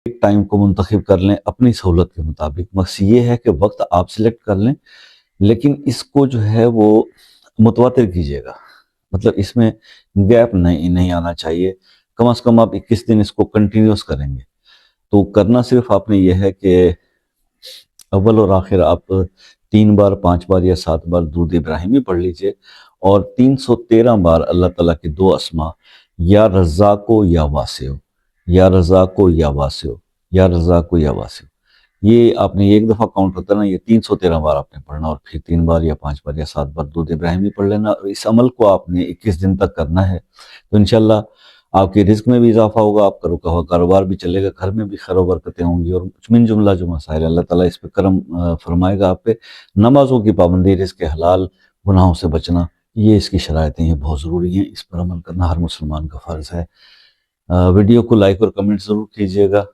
ایک ٹائم کو منتخب کر لیں اپنی سہولت کے مطابق. مقصد یہ ہے کہ وقت آپ سلیکٹ کر لیں، لیکن اس کو جو ہے وہ متواتر کیجیے گا. مطلب اس میں گیپ نہیں آنا چاہیے. کم از کم آپ 21 دن اس کو کنٹینیوس کریں گے. تو کرنا صرف آپ نے یہ ہے کہ اول اور آخر آپ 3 بار 5 بار یا 7 بار درود ابراہیمی پڑھ لیجئے، اور 313 بار اللہ تعالیٰ کے 2 اسما یا رزاق و یا واسع، یا رزاق و یا واسع، یا رزاق و یا واسع، یہ آپ نے ایک دفعہ کاؤنٹ ہوتا ہے نا، یہ 313 بار آپ نے پڑھنا، اور پھر 3 بار یا 5 بار یا 7 بار درود ابراہیمی پڑھ لینا. اور اس عمل کو آپ نے 21 دن تک کرنا ہے. تو انشاءاللہ آپ کے رزق میں بھی اضافہ ہوگا، آپ کا کاروبار بھی چلے گا، گھر میں بھی خیر و برکتیں ہوں گی، اور من جملہ جو مسائل اللہ تعالیٰ اس پہ کرم فرمائے گا آپ پہ. نمازوں کی پابندی، رزق حلال، گناہوں سے بچنا، یہ اس کی شرائطیں ہیں، بہت ضروری ہیں. اس پر عمل کرنا ہر مسلمان کا فرض ہے. ویڈیو کو لائک اور کمنٹ ضرور کیجیے گا.